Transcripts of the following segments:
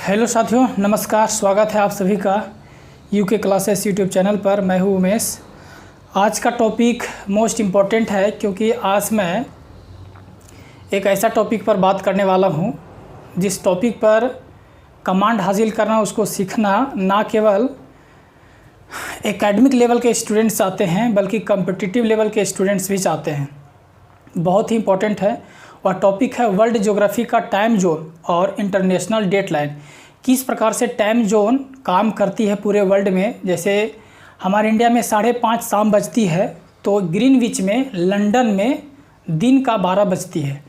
Hello साथियों, नमस्कार। स्वागत है आप सभी का यूके क्लासेस यूट्यूब चैनल पर। मैं हूं उमेश। आज का टॉपिक मोस्ट इम्पॉर्टेंट है क्योंकि आज मैं एक ऐसा टॉपिक पर बात करने वाला हूं जिस टॉपिक पर कमांड हासिल करना, उसको सीखना ना केवल एकेडमिक लेवल के स्टूडेंट्स चाहते हैं बल्कि कम्पिटिटिव लेवल के स्टूडेंट्स भी चाहते हैं। बहुत ही इम्पॉर्टेंट है। वह टॉपिक है वर्ल्ड ज्योग्राफी का टाइम जोन और इंटरनेशनल डेटलाइन। किस प्रकार से टाइम जोन काम करती है पूरे वर्ल्ड में। जैसे हमारे इंडिया में 5:30 शाम बजती है तो ग्रीनविच में लंदन में दिन का 12 बजती है।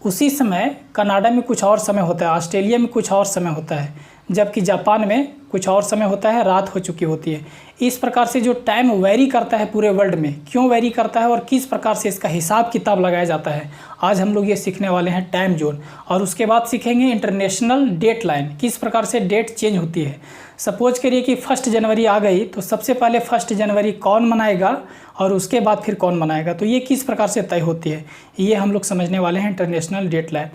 उसी समय कनाडा में कुछ और समय होता है, ऑस्ट्रेलिया में कुछ और समय होता है, जबकि जापान में कुछ और समय होता है, रात हो चुकी होती है। इस प्रकार से जो टाइम वेरी करता है पूरे वर्ल्ड में, क्यों वेरी करता है और किस प्रकार से इसका हिसाब किताब लगाया जाता है, आज हम लोग ये सीखने वाले हैं टाइम जोन। और उसके बाद सीखेंगे इंटरनेशनल डेट लाइन, किस प्रकार से डेट चेंज होती है। सपोज करिए कि 1 जनवरी आ गई तो सबसे पहले 1 जनवरी कौन मनाएगा और उसके बाद फिर कौन मनाएगा, तो ये किस प्रकार से तय होती है, ये हम लोग समझने वाले हैं इंटरनेशनल डेट लाइन।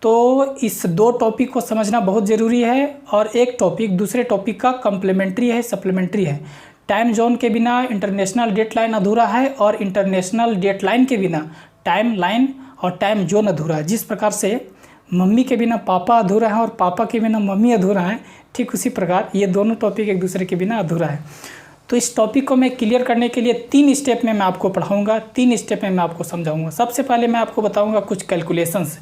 तो इस दो टॉपिक को समझना बहुत ज़रूरी है और एक टॉपिक दूसरे टॉपिक का कम्प्लीमेंट्री है, सप्लीमेंट्री है। टाइम जोन के बिना इंटरनेशनल डेट लाइन अधूरा है और इंटरनेशनल डेट लाइन के बिना टाइम लाइन और टाइम जोन अधूरा है। जिस प्रकार से मम्मी के बिना पापा अधूरा है और पापा के बिना मम्मी अधूरा है, ठीक उसी प्रकार ये दोनों टॉपिक एक दूसरे के बिना अधूरा है। तो इस टॉपिक को मैं क्लियर करने के लिए 3 स्टेप में मैं आपको पढ़ाऊँगा, 3 स्टेप में मैं आपको समझाऊँगा। सबसे पहले मैं आपको बताऊँगा कुछ कैलकुलेशंस,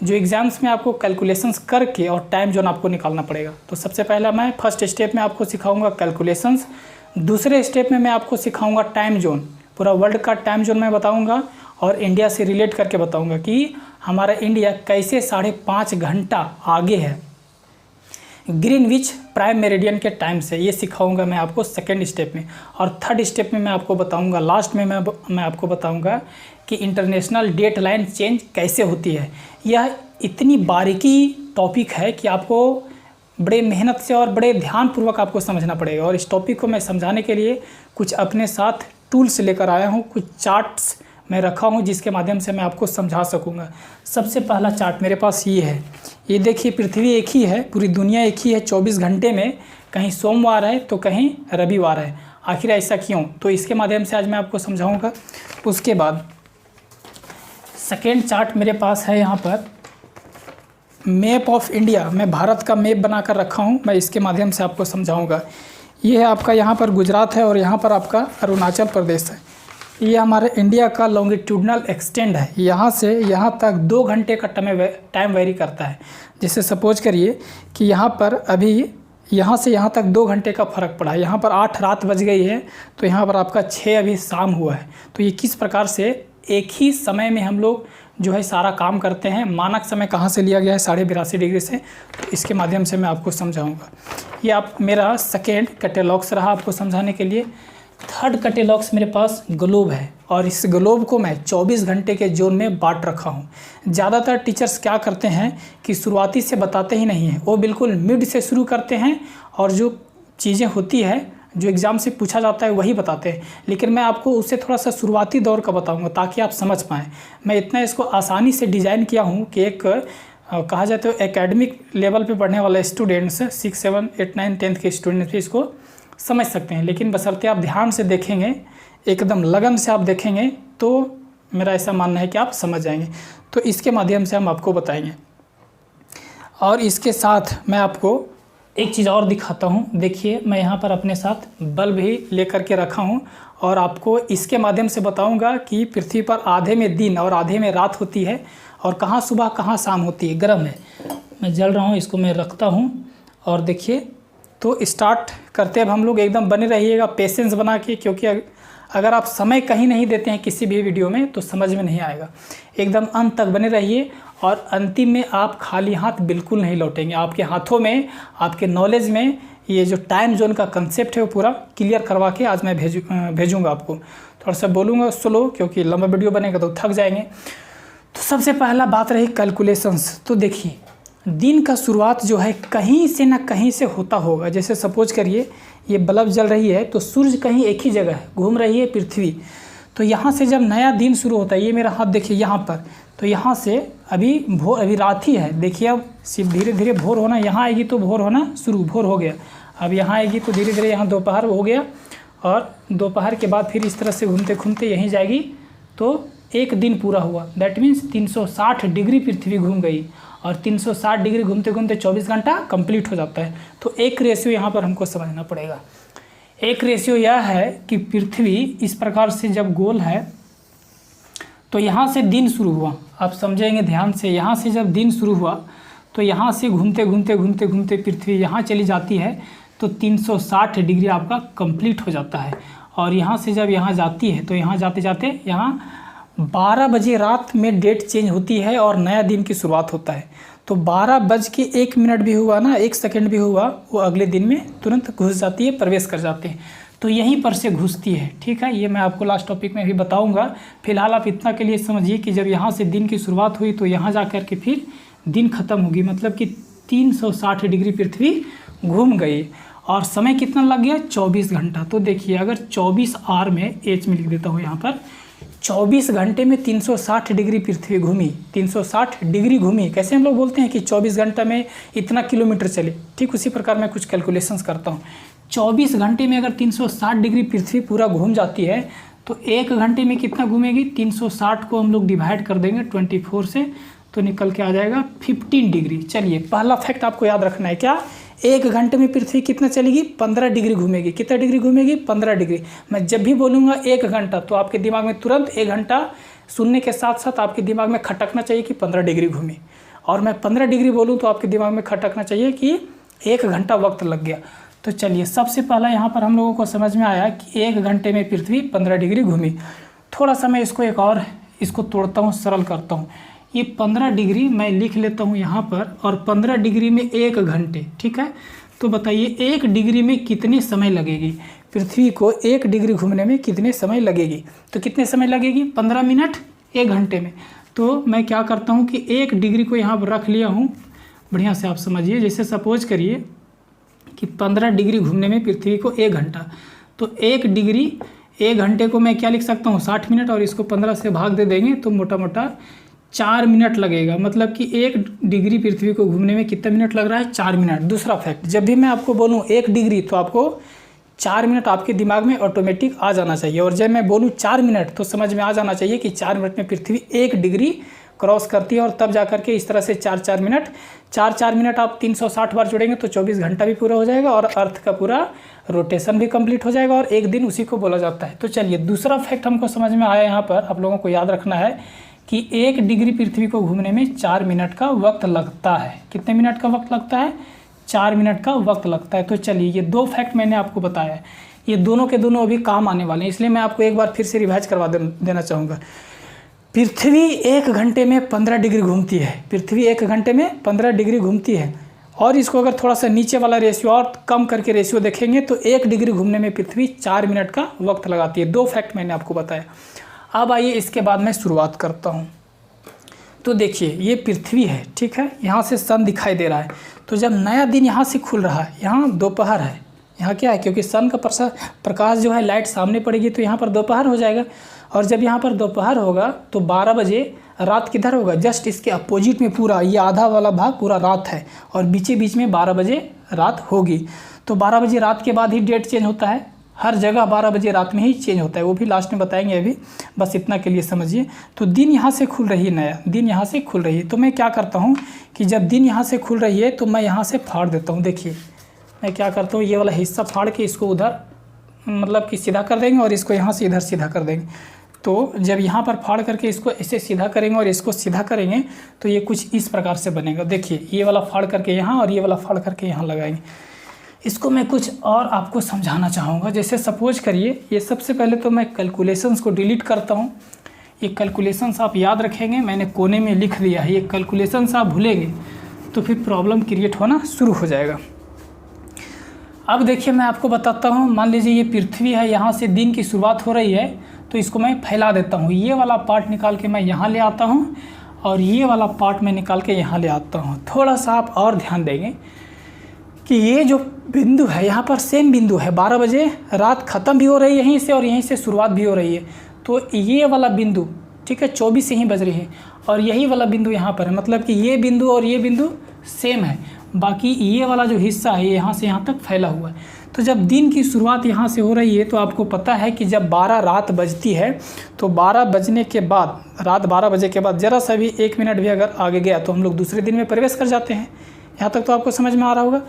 जो एग्ज़ाम्स में आपको कैलकुलेशंस करके और टाइम जोन आपको निकालना पड़ेगा। तो सबसे पहला मैं फर्स्ट स्टेप में आपको सिखाऊंगा कैलकुलेशंस, दूसरे स्टेप में मैं आपको सिखाऊंगा टाइम जोन, पूरा वर्ल्ड का टाइम जोन मैं बताऊंगा और इंडिया से रिलेट करके बताऊंगा कि हमारा इंडिया कैसे 5.5 घंटा आगे है ग्रीनविच प्राइम मेरिडियन के टाइम से, ये सिखाऊंगा मैं आपको सेकेंड स्टेप में। और थर्ड स्टेप में मैं आपको बताऊंगा, लास्ट में मैं आपको बताऊंगा कि इंटरनेशनल डेट लाइन चेंज कैसे होती है। यह इतनी बारीकी टॉपिक है कि आपको बड़े मेहनत से और बड़े ध्यानपूर्वक आपको समझना पड़ेगा। और इस टॉपिक को मैं समझाने के लिए कुछ अपने साथ टूल्स लेकर आया हूँ, कुछ चार्ट्स मैं रखा हूँ जिसके माध्यम से मैं आपको समझा सकूँगा। सबसे पहला चार्ट मेरे पास ये है। ये देखिए, पृथ्वी एक ही है, पूरी दुनिया एक ही है। 24 घंटे में कहीं सोमवार है तो कहीं रविवार है। आखिर ऐसा क्यों, तो इसके माध्यम से आज मैं आपको समझाऊँगा। उसके बाद सेकेंड चार्ट मेरे पास है, यहाँ पर मैप ऑफ इंडिया, मैं भारत का मैप बना कर रखा हूँ, मैं इसके माध्यम से आपको समझाऊँगा। ये है आपका, यहाँ पर गुजरात है और यहाँ पर आपका अरुणाचल प्रदेश है। ये हमारे इंडिया का लॉन्गिट्यूडनल एक्सटेंड है, यहाँ से यहाँ तक 2 घंटे का टाइम वेरी करता है। जैसे सपोज करिए कि यहाँ पर अभी यहाँ से यहाँ तक 2 घंटे का फ़र्क पड़ा है। यहाँ पर 8 रात बज गई है तो यहाँ पर आपका 6 अभी शाम हुआ है। तो ये किस प्रकार से एक ही समय में हम लोग जो है सारा काम करते हैं। मानक समय कहाँ से लिया गया है, 82.5 डिग्री से, तो इसके माध्यम से मैं आपको समझाऊंगा। ये आप मेरा सेकेंड कैटेलॉग्स रहा आपको समझाने के लिए। थर्ड कैटेलॉग्स मेरे पास ग्लोब है और इस ग्लोब को मैं 24 घंटे के जोन में बांट रखा हूँ। ज़्यादातर टीचर्स क्या करते हैं कि शुरुआती से बताते ही नहीं हैं, वो बिल्कुल मिड से शुरू करते हैं और जो चीज़ें होती है जो एग्ज़ाम से पूछा जाता है वही बताते हैं। लेकिन मैं आपको उससे थोड़ा सा शुरुआती दौर का बताऊंगा ताकि आप समझ पाएँ। मैं इतना इसको आसानी से डिज़ाइन किया हूँ कि एक कहा जाए तो एकेडमिक लेवल पे पढ़ने वाले स्टूडेंट्स 6, 7, 8, 9, 10th के स्टूडेंट्स भी इसको समझ सकते हैं। लेकिन बशर्ते आप ध्यान से देखेंगे, एकदम लगन से आप देखेंगे तो मेरा ऐसा मानना है कि आप समझ जाएंगे। तो इसके माध्यम से हम आपको बताएंगे। और इसके साथ मैं आपको एक चीज़ और दिखाता हूँ। देखिए, मैं यहाँ पर अपने साथ बल्ब भी लेकर के रखा हूँ और आपको इसके माध्यम से बताऊँगा कि पृथ्वी पर आधे में दिन और आधे में रात होती है और कहाँ सुबह कहाँ शाम होती है। गर्म है, मैं जल रहा हूँ, इसको मैं रखता हूँ। और देखिए, तो स्टार्ट करते अब हम लोग। एकदम बने रहिएगा पेशेंस बना के, क्योंकि अगर आप समय कहीं नहीं देते हैं किसी भी वीडियो में तो समझ में नहीं आएगा। एकदम अंत तक बने रहिए और अंतिम में आप खाली हाथ बिल्कुल नहीं लौटेंगे। आपके हाथों में, आपके नॉलेज में ये जो टाइम जोन का कंसेप्ट है वो पूरा क्लियर करवा के आज मैं भेजूँगा आपको। थोड़ा सा बोलूँगा स्लो, क्योंकि लंबा वीडियो बनेगा तो थक जाएंगे। तो सबसे पहला बात रही कैलकुलेशंस। तो देखिए, दिन का शुरुआत जो है कहीं से ना कहीं से होता होगा। जैसे सपोज करिए ये बल्ब जल रही है तो सूर्य कहीं एक ही जगह है, घूम रही है पृथ्वी। तो यहाँ से जब नया दिन शुरू होता है, ये मेरा हाथ देखिए यहाँ पर, तो यहाँ से अभी रात ही है। देखिए अब सिर्फ धीरे धीरे भोर होना, यहाँ आएगी तो भोर होना शुरू, भोर हो गया। अब यहाँ आएगी तो धीरे धीरे यहाँ दोपहर हो गया, और दोपहर के बाद फिर इस तरह से घूमते घूमते यहीं जाएगी तो एक दिन पूरा हुआ। दैट मीन्स 360 डिग्री पृथ्वी घूम गई, और 360 डिग्री घूमते घूमते 24 घंटा कंप्लीट हो जाता है। तो एक रेशियो यहाँ पर हमको समझना पड़ेगा। एक रेशियो यह है कि पृथ्वी इस प्रकार से जब गोल है तो यहाँ से दिन शुरू हुआ, आप समझेंगे ध्यान से, यहाँ से जब दिन शुरू हुआ तो यहाँ से घूमते घूमते घूमते घूमते पृथ्वी यहाँ चली जाती है तो 360 डिग्री आपका कंप्लीट हो जाता है। और यहाँ से जब यहाँ जाती है तो यहाँ जाते जाते यहाँ 12 बजे रात में डेट चेंज होती है और नया दिन की शुरुआत होता है। तो 12:01 भी हुआ ना, 1 सेकंड भी हुआ, वो अगले दिन में तुरंत घुस जाती है, प्रवेश कर जाते हैं। तो यहीं पर से घुसती है। ठीक है, ये मैं आपको लास्ट टॉपिक में भी बताऊंगा। फिलहाल आप इतना के लिए समझिए कि जब यहाँ से दिन की शुरुआत हुई तो यहाँ जा कर के फिर दिन ख़त्म होगी, मतलब कि 360 डिग्री पृथ्वी घूम गई। और समय कितना लग गया? 24 घंटा। तो देखिए अगर 24 आवर में एच में लिख देता हूँ यहाँ पर, 24 घंटे में 360 डिग्री पृथ्वी घूमी, 360 डिग्री घूमी। कैसे हम लोग बोलते हैं कि 24 घंटा में इतना किलोमीटर चले, ठीक उसी प्रकार मैं कुछ कैलकुलेशंस करता हूँ। 24 घंटे में अगर 360 डिग्री पृथ्वी पूरा घूम जाती है तो 1 घंटे में कितना घूमेगी? 360 को हम लोग डिवाइड कर देंगे 24 से तो निकल के आ जाएगा 15 डिग्री। चलिए पहला फैक्ट आपको याद रखना है, क्या? 1 घंटे में पृथ्वी कितना चलेगी? 15 डिग्री घूमेगी। कितना डिग्री घूमेगी? 15 डिग्री। मैं जब भी बोलूँगा 1 घंटा तो आपके दिमाग में तुरंत 1 घंटा सुनने के साथ साथ आपके दिमाग में खटकना चाहिए कि 15 डिग्री घूमी, और मैं 15 डिग्री बोलूँ तो आपके दिमाग में खटकना चाहिए कि 1 घंटा वक्त लग गया। तो चलिए सबसे पहला यहाँ पर हम लोगों को समझ में आया कि 1 घंटे में पृथ्वी 15 डिग्री घूमी। थोड़ा सा मैं इसको तोड़ता हूँ, सरल करता हूँ। ये 15 डिग्री मैं लिख लेता हूँ यहाँ पर, और 15 डिग्री में 1 घंटे। ठीक है, तो बताइए 1 डिग्री में कितने समय लगेगी? पृथ्वी को 1 डिग्री घूमने में कितने समय लगेगी? तो कितने समय लगेगी? 15 मिनट 1 घंटे में। तो मैं क्या करता हूँ कि 1 डिग्री को यहाँ पर रख लिया हूँ, बढ़िया से आप समझिए। जैसे सपोज करिए कि 15 डिग्री घूमने में पृथ्वी को 1 घंटा, तो 1 डिग्री 1 घंटे को मैं क्या लिख सकता हूँ? 60 मिनट, और इसको 15 से भाग दे देंगे तो मोटा मोटा 4 मिनट लगेगा। मतलब कि 1 डिग्री पृथ्वी को घूमने में कितना मिनट लग रहा है? 4 मिनट। दूसरा फैक्ट, जब भी मैं आपको बोलूँ 1 डिग्री तो आपको 4 मिनट आपके दिमाग में ऑटोमेटिक आ जाना चाहिए, और जब मैं बोलूँ 4 मिनट तो समझ में आ जाना चाहिए कि 4 मिनट में पृथ्वी 1 डिग्री क्रॉस करती है। और तब जा करके इस तरह से 4-4 मिनट, 4-4 मिनट आप 360 बार जोड़ेंगे तो 24 घंटा भी पूरा हो जाएगा, और अर्थ का पूरा रोटेशन भी कंप्लीट हो जाएगा, और एक दिन उसी को बोला जाता है। तो चलिए दूसरा फैक्ट हमको समझ में आया। यहाँ पर आप लोगों को याद रखना है कि 1 डिग्री पृथ्वी को घूमने में 4 मिनट का वक्त लगता है। कितने मिनट का वक्त लगता है? 4 मिनट का वक्त लगता है। तो चलिए ये 2 फैक्ट मैंने आपको बताया, ये दोनों के दोनों अभी काम आने वाले हैं, इसलिए मैं आपको एक बार फिर से रिवाइज करवा देना चाहूँगा। पृथ्वी 1 घंटे में 15 डिग्री घूमती है। पृथ्वी 1 घंटे में 15 डिग्री घूमती है, और इसको अगर थोड़ा सा नीचे वाला रेशियो और कम करके रेशियो देखेंगे तो 1 डिग्री घूमने में पृथ्वी 4 मिनट का वक्त लगाती है। 2 फैक्ट मैंने आपको बताया। अब आइए इसके बाद मैं शुरुआत करता हूँ। तो देखिए ये पृथ्वी है, ठीक है, यहाँ से सन दिखाई दे रहा है। तो जब नया दिन यहाँ से खुल रहा है, यहाँ दोपहर है, यहाँ क्या है, क्योंकि सन का प्रकाश जो है लाइट सामने पड़ेगी तो यहाँ पर दोपहर हो जाएगा। और जब यहाँ पर दोपहर होगा तो 12 बजे रात किधर होगा? जस्ट इसके अपोजिट में पूरा ये आधा वाला भाग पूरा रात है, और बीचे बीच में 12 बजे रात होगी। तो 12 बजे रात के बाद ही डेट चेंज होता है, हर जगह 12 बजे रात में ही चेंज होता है, वो भी लास्ट में बताएंगे। अभी बस इतना के लिए समझिए। तो दिन यहाँ से खुल रही है, नया दिन यहाँ से खुल रही है। तो मैं क्या करता हूँ कि जब दिन यहाँ से खुल रही है तो मैं यहाँ से फाड़ देता हूँ। देखिए मैं क्या करता हूँ, ये वाला हिस्सा फाड़ के इसको उधर मतलब कि सीधा कर देंगे, और इसको यहाँ से इधर सीधा कर देंगे। तो जब यहाँ पर फाड़ करके इसको ऐसे सीधा करेंगे और इसको सीधा करेंगे तो ये कुछ इस प्रकार से बनेगा। देखिए ये वाला फाड़ करके यहाँ, और ये वाला फाड़ करके यहाँ लगाएंगे। इसको मैं कुछ और आपको समझाना चाहूँगा। जैसे सपोज करिए, ये सबसे पहले तो मैं कैलकुलेशंस को डिलीट करता हूँ। ये कैलकुलेशंस आप याद रखेंगे, मैंने कोने में लिख दिया है। ये कैलकुलेशंस आप भूलेंगे तो फिर प्रॉब्लम क्रिएट होना शुरू हो जाएगा। अब देखिए मैं आपको बताता हूँ, मान लीजिए ये पृथ्वी है, यहाँ से दिन की शुरुआत हो रही है, तो इसको मैं फैला देता हूँ। ये वाला पार्ट निकाल के मैं यहाँ ले आता हूँ, और ये वाला पार्ट मैं निकाल के यहाँ ले आता हूँ। थोड़ा सा आप और ध्यान देंगे कि ये जो बिंदु है यहाँ पर सेम बिंदु है, 12 बजे रात ख़त्म भी हो रही है यहीं से, और यहीं से शुरुआत भी हो रही है। तो ये वाला बिंदु ठीक है, 24 से ही बज रही है। और यही वाला बिंदु यहाँ पर है, मतलब कि ये बिंदु और ये बिंदु सेम है, बाकी ये वाला जो हिस्सा है ये यहाँ से यहाँ तक फैला हुआ है। तो जब दिन की शुरुआत यहाँ से हो रही है तो आपको पता है कि जब 12 रात बजती है तो 12 बजने के बाद, रात 12 बजे के बाद ज़रा सा भी 1 मिनट भी अगर आगे गया तो हम लोग दूसरे दिन में प्रवेश कर जाते हैं। यहाँ तक तो आपको समझ में आ रहा होगा।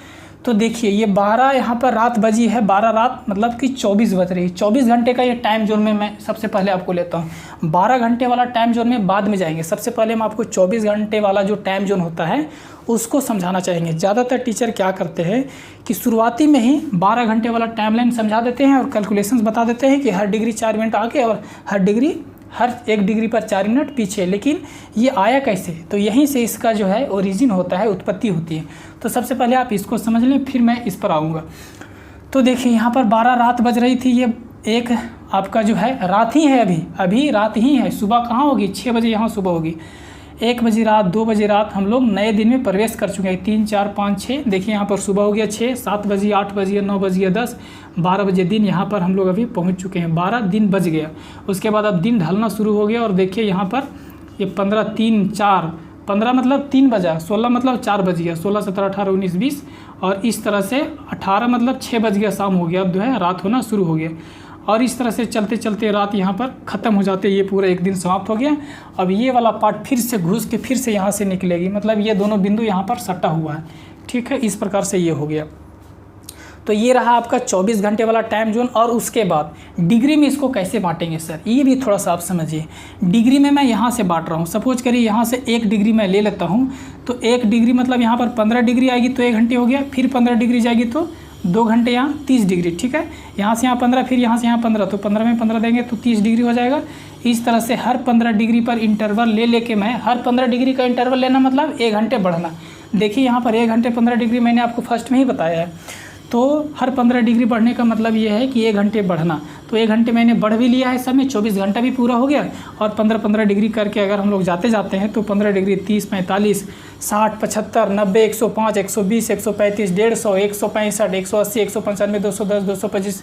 तो देखिए ये 12 यहाँ पर रात बजी है, 12 रात मतलब कि 24 बज रही है। 24 घंटे का ये टाइम जोन में मैं सबसे पहले आपको लेता हूँ। 12 घंटे वाला टाइम जोन में बाद में जाएंगे, सबसे पहले हम आपको 24 घंटे वाला जो टाइम जोन होता है उसको समझाना चाहेंगे। ज़्यादातर टीचर क्या करते हैं कि शुरुआती में ही 12 घंटे वाला टाइम लाइन समझा देते हैं और कैलकुलेशंस बता देते हैं कि हर डिग्री 4 मिनट आगे और हर 1 डिग्री पर 4 मिनट पीछे। लेकिन ये आया कैसे, तो यहीं से इसका जो है ओरिजिन होता है, उत्पत्ति होती है। तो सबसे पहले आप इसको समझ लें, फिर मैं इस पर आऊँगा। तो देखिए यहाँ पर 12 रात बज रही थी, ये एक आपका जो है रात ही है, अभी रात ही है। सुबह कहाँ होगी, 6 बजे यहाँ सुबह होगी। 1 बजे रात, 2 बजे रात, हम लोग नए दिन में प्रवेश कर चुके हैं। 3, 4, 5, 6, देखिए यहाँ पर सुबह हो गया 6, 7 बजे, 8 बजे, 9 बजे, 10, 12 बजे दिन यहाँ पर हम लोग अभी पहुँच चुके हैं। 12 दिन बज गया। उसके बाद अब दिन ढलना शुरू हो गया और देखिए यहाँ पर ये 15, 3, 4, 15 मतलब 3 बजा, 16 मतलब 4 बज गया, 16, 17, 18, 19, 20 और इस तरह से 18 मतलब 6 बज गया, शाम हो गया। अब जो है रात होना शुरू हो गया और इस तरह से चलते चलते रात यहाँ पर ख़त्म हो जाते, ये पूरा एक दिन समाप्त हो गया। अब ये वाला पार्ट फिर से घुस के फिर से यहाँ से निकलेगी, मतलब ये दोनों बिंदु यहाँ पर सटा हुआ है। ठीक है, इस प्रकार से ये हो गया। तो ये रहा आपका 24 घंटे वाला टाइम जोन। और उसके बाद डिग्री में इसको कैसे बांटेंगे सर, ये भी थोड़ा सा आप समझिए। डिग्री में मैं यहाँ से बांट रहा हूँ, सपोज करिए यहाँ से 1 डिग्री मैं ले लेता हूँ, तो 1 डिग्री मतलब यहाँ पर 15 डिग्री आएगी तो 1 घंटे हो गया, फिर 15 डिग्री जाएगी तो 2 घंटे, यहाँ 30 डिग्री। ठीक है, यहाँ से यहाँ 15, फिर यहाँ से यहाँ 15, तो 15 में 15 देंगे तो 30 डिग्री हो जाएगा। इस तरह से हर 15 डिग्री पर इंटरवल ले के मैं, हर 15 डिग्री का इंटरवल लेना मतलब 1 घंटे बढ़ना। देखिए यहाँ पर 1 घंटे 15 डिग्री मैंने आपको फर्स्ट में ही बताया है। तो हर 15 डिग्री बढ़ने का मतलब ये है कि 1 घंटे बढ़ना। तो 1 घंटे मैंने बढ़ भी लिया है, समय 24 घंटा भी पूरा हो गया। और 15 डिग्री करके अगर हम लोग जाते हैं तो 15 डिग्री 30, 45, 60, 75, 90, 105, 120, 135, 150, 165, 180, 195, 210, 225,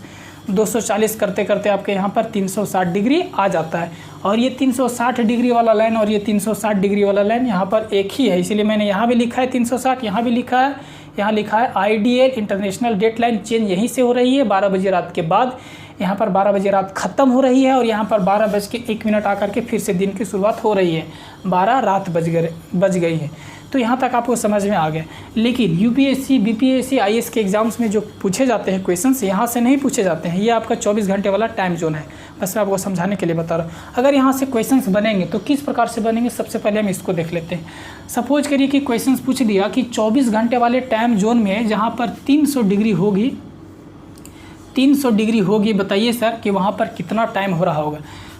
240 करते करते आपके यहाँ पर 360 डिग्री आ जाता है। और ये 360 डिग्री वाला लाइन और ये 360 डिग्री वाला लाइन यहाँ पर एक ही है, इसीलिए मैंने यहाँ भी लिखा है 360, यहाँ भी लिखा है, यहाँ लिखा है ideal international date line change यहीं से हो रही है 12 बजे रात के बाद। यहाँ पर 12 बजे रात ख़त्म हो रही है और यहाँ पर 12:01 आकर के फिर से दिन की शुरुआत हो रही है। 12 रात बज गई है। तो यहाँ तक आपको समझ में आ गया। लेकिन यूपीएससी, बीपीएससी, आईएएस के एग्ज़ाम्स में जो पूछे जाते हैं क्वेश्चंस, यहाँ से नहीं पूछे जाते हैं। ये आपका 24 घंटे वाला टाइम जोन है, बस मैं आपको समझाने के लिए बता रहा हूँ। अगर यहाँ से क्वेश्चंस बनेंगे तो किस प्रकार से बनेंगे, सबसे पहले हम इसको देख लेते हैं। सपोज करिए कि क्वेश्चंस पूछ दिया कि 24 घंटे वाले टाइम जोन में जहाँ पर 300 डिग्री होगी, 300 डिग्री होगी, बताइए सर कि वहाँ पर कितना टाइम हो रहा होगा।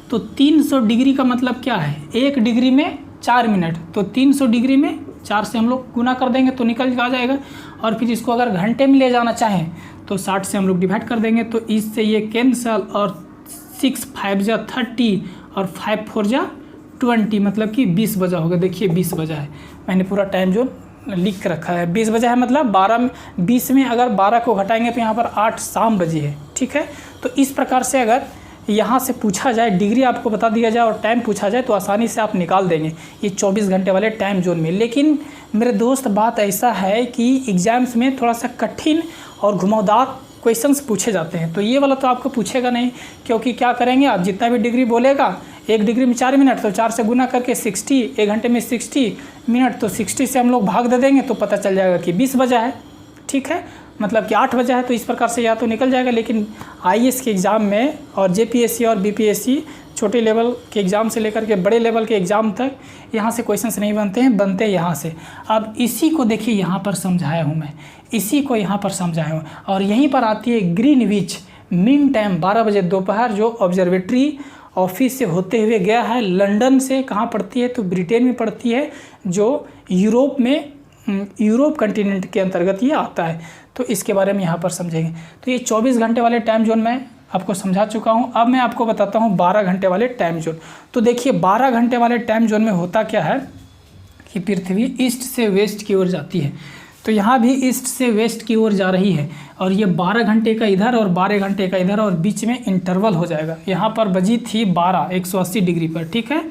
तो 300 डिग्री का मतलब क्या है, 1 डिग्री में 4 मिनट, तो 300 डिग्री में 4 से हम लोग गुना कर देंगे तो निकल आ जाएगा। और फिर इसको अगर घंटे में ले जाना चाहें तो 60 से हम लोग डिवाइड कर देंगे, तो इससे ये कैंसल और 6 5 जा 30 और 5 4 जा 20, मतलब कि 20 बजा होगा। देखिए 20 बजा है, मैंने पूरा टाइम जोन लिख रखा है। 20 बजा है मतलब 20 में अगर 12 को घटाएंगे तो यहाँ पर 8 शाम बजी है। ठीक है, तो इस प्रकार से अगर यहाँ से पूछा जाए, डिग्री आपको बता दिया जाए और टाइम पूछा जाए तो आसानी से आप निकाल देंगे ये 24 घंटे वाले टाइम जोन में। लेकिन मेरे दोस्त बात ऐसा है कि एग्ज़ाम्स में थोड़ा सा कठिन और घुमावदार क्वेश्चंस पूछे जाते हैं, तो ये वाला तो आपको पूछेगा नहीं, क्योंकि क्या करेंगे आप, जितना भी डिग्री बोलेगा, 1 डिग्री में 4 मिनट, तो 4 से गुना करके 60, 1 घंटे में 60 मिनट, तो 60 से हम लोग भाग दे देंगे तो पता चल जाएगा कि 20 बजा है। ठीक है, मतलब कि 8 बजा है, तो इस प्रकार से या तो निकल जाएगा। लेकिन आईएएस के एग्ज़ाम में और जेपीएससी और बीपीएससी, छोटे लेवल के एग्ज़ाम से लेकर के बड़े लेवल के एग्ज़ाम तक यहाँ से क्वेश्चंस नहीं बनते हैं, बनते यहाँ से। अब इसी को देखिए यहाँ पर समझाया हूँ मैं, इसी को यहाँ पर समझाया हूँ। और यहीं पर आती है ग्रीनविच मीन टाइम 12 बजे दोपहर, जो ऑब्जर्वेटरी ऑफिस से होते हुए गया है लंदन से। कहाँ पड़ती है, तो ब्रिटेन में पड़ती है, जो यूरोप में, यूरोप कंटिनेंट के अंतर्गत ये आता है। तो इसके बारे में यहाँ पर समझेंगे। तो ये 24 घंटे वाले टाइम जोन में आपको समझा चुका हूँ। अब मैं आपको बताता हूँ 12 घंटे वाले टाइम जोन। तो देखिए 12 घंटे वाले टाइम जोन में होता क्या है कि पृथ्वी ईस्ट से वेस्ट की ओर जाती है, तो यहाँ भी ईस्ट से वेस्ट की ओर जा रही है। और ये 12 घंटे का इधर और 12 घंटे का इधर और बीच में इंटरवल हो जाएगा। यहाँ पर बजी थी 12 180 डिग्री पर, ठीक है,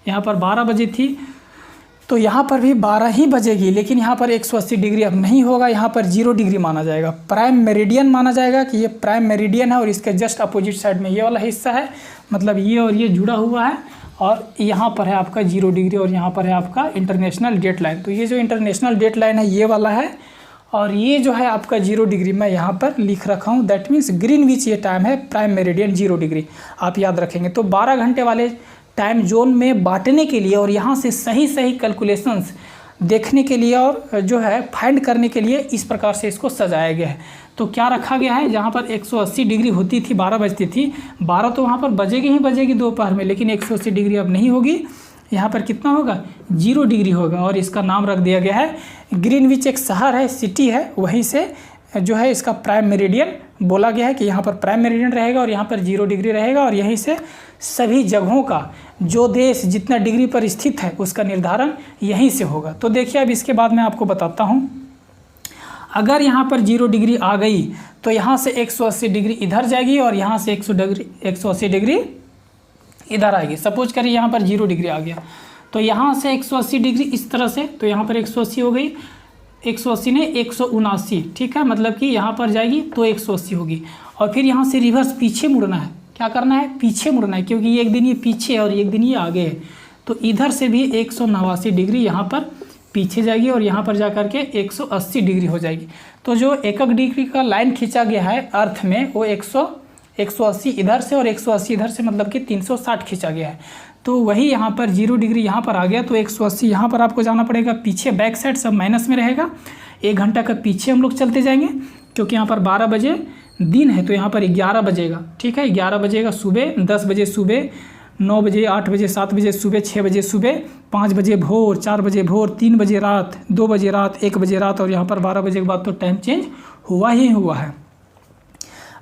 यहाँ पर 12 बजी थी, तो यहाँ पर भी 12 ही बजेगी, लेकिन यहाँ पर 180 डिग्री अब नहीं होगा, यहाँ पर 0 डिग्री माना जाएगा। प्राइम मेरिडियन माना जाएगा कि ये प्राइम मेरिडियन है और इसके जस्ट अपोजिट साइड में ये वाला हिस्सा है, मतलब ये और ये जुड़ा हुआ है, और यहाँ पर है आपका 0 डिग्री और यहाँ पर है आपका इंटरनेशनल डेट लाइन। तो ये जो इंटरनेशनल डेट लाइन है ये वाला है, और ये जो है आपका 0 डिग्री मैं यहाँ पर लिख रखा हूँ, दैट मीन्स ग्रीनविच ये टाइम है, प्राइम मेरिडियन 0 डिग्री आप याद रखेंगे। तो 12 घंटे वाले टाइम जोन में बांटने के लिए और यहाँ से सही सही कैलकुलेशंस देखने के लिए और जो है फाइंड करने के लिए इस प्रकार से इसको सजाया गया है। तो क्या रखा गया है, जहाँ पर 180 डिग्री होती थी 12 बजती थी, 12 तो वहाँ पर बजेगी ही बजेगी दोपहर में, लेकिन 180 डिग्री अब नहीं होगी, यहाँ पर कितना होगा 0 डिग्री होगा, और इसका नाम रख दिया गया है ग्रीनविच। एक शहर है, सिटी है, वहीं से जो है इसका प्राइम मेरिडियन बोला गया है कि यहाँ पर प्राइम मेरिडियन रहेगा और यहाँ पर 0 डिग्री रहेगा, और यहीं से सभी जगहों का जो देश जितना डिग्री पर स्थित है उसका निर्धारण यहीं से होगा। तो देखिए अब इसके बाद मैं आपको बताता हूँ, अगर यहाँ पर 0 डिग्री आ गई तो यहाँ से 180 डिग्री इधर जाएगी और यहाँ से 180 डिग्री इधर आएगी। सपोज करिए यहाँ पर 0 डिग्री आ गया, तो यहाँ से 180 डिग्री इस तरह से, तो यहाँ पर 180 हो गई, 180 ने 179, ठीक है, मतलब कि यहाँ पर जाएगी तो 180 होगी। और फिर यहाँ से रिवर्स पीछे मुड़ना है, क्या करना है, पीछे मुड़ना है, क्योंकि एक दिन ये पीछे है और एक दिन ये आगे है, तो इधर से भी 189 डिग्री यहाँ पर पीछे जाएगी और यहाँ पर जा कर के 180 डिग्री हो जाएगी। तो जो 1 डिग्री का लाइन खींचा गया है अर्थ में वो 180 इधर से और 180 इधर से, मतलब कि 360 खींचा गया है। तो वही यहाँ पर 0 डिग्री यहाँ पर आ गया, तो 180 यहाँ पर आपको जाना पड़ेगा पीछे, बैक साइड सब माइनस में रहेगा। 1 घंटा का पीछे हम लोग चलते जाएंगे, क्योंकि यहाँ पर 12 बजे दिन है, तो यहाँ पर 11 बजेगा, ठीक है, 11 बजेगा सुबह, 10 बजे सुबह, 9 बजे, 8 बजे, 7 बजे सुबह, 6 बजे सुबह, 5 बजे भोर, 4 बजे भोर, 3 बजे रात, 2 बजे रात, 1 बजे रात, और यहाँ पर 12 बजे के बाद तो टाइम चेंज हुआ ही हुआ है।